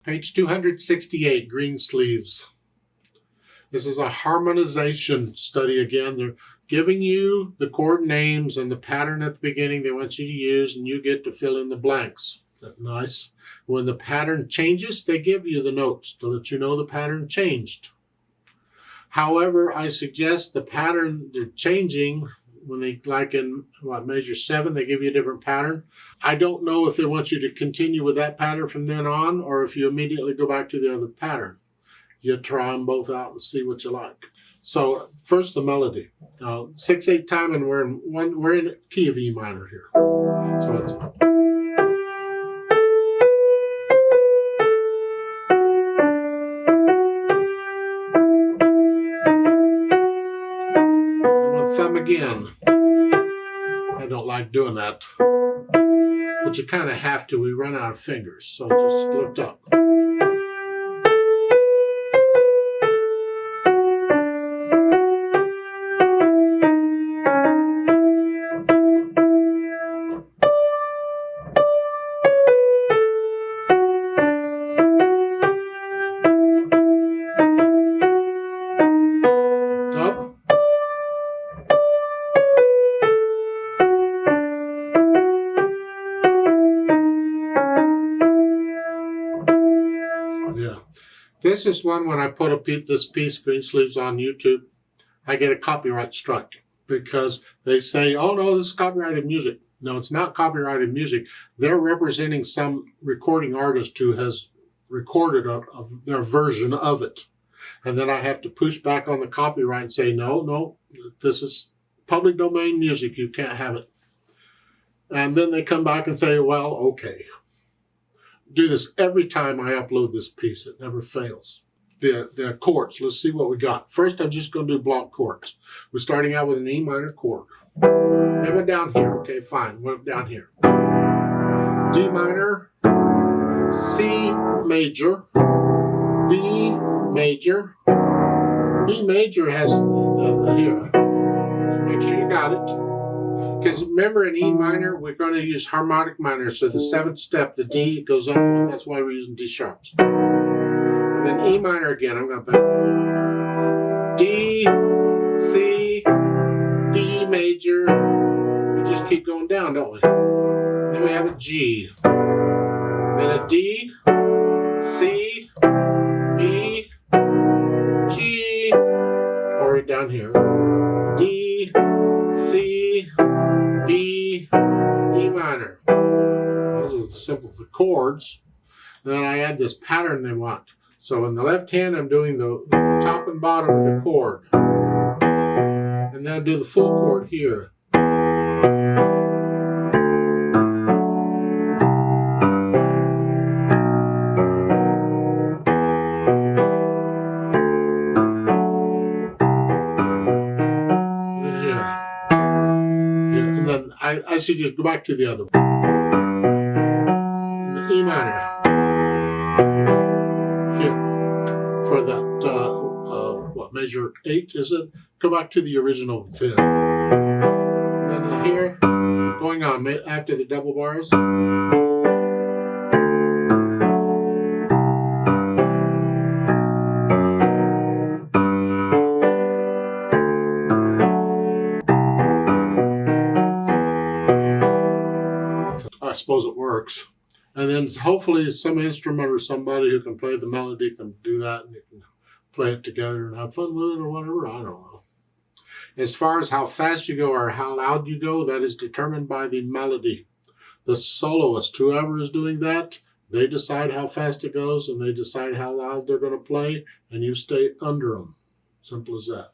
Page 268, Greensleeves. This is a harmonization study again. They're giving you the chord names and the pattern at the beginning they want you to use, and you get to fill in the blanks. That's nice. When the pattern changes, they give you the notes to let you know the pattern changed. However, I suggest the pattern they're changing when they, like in measure 7, they give you a different pattern. I don't know if they want you to continue with that pattern from then on, or if you immediately go back to the other pattern. You try them both out and see what you like. So first the melody. 6/8 time, and we're in key of E minor here. So it's thumb again. I don't like doing that, but you kind of have to. We run out of fingers, so just lift up. Up. Yeah, this is one when I put this piece, Greensleeves, on YouTube, I get a copyright strike because they say, oh no, this is copyrighted music. No, it's not copyrighted music. They're representing some recording artist who has recorded their version of it. And then I have to push back on the copyright and say, no, this is public domain music. You can't have it. And then they come back and say, well, okay. Do this every time I upload this piece. It never fails. The chords, let's see what we got. First, I'm just going to do block chords. We're starting out with an E minor chord. They went down here. Okay, fine. Went down here. D minor, C major, B major. B major has here. So make sure you got it. Because remember, in E minor, we're going to use harmonic minor. So the 7th step, the D, goes up. That's why we're using D sharps. And then E minor again. I'm going to D, C, B major. We just keep going down, don't we? Then we have a G. Then a D, C, B, G. Or down here. D, C, B, E minor. Those are simple the chords. And then I add this pattern they want. So in the left hand, I'm doing the top and bottom of the chord. And then I do the full chord here. And then I should just go back to the other one. The E minor. Here. For that, measure 8, is it? Go back to the original thing. And then here, going on after the double bars. I suppose it works. And then hopefully some instrument or somebody who can play the melody can do that, and you can play it together and have fun with it or whatever. I don't know. As far as how fast you go or how loud you go, that is determined by the melody. The soloist, whoever is doing that, they decide how fast it goes and they decide how loud they're going to play, and you stay under them. Simple as that.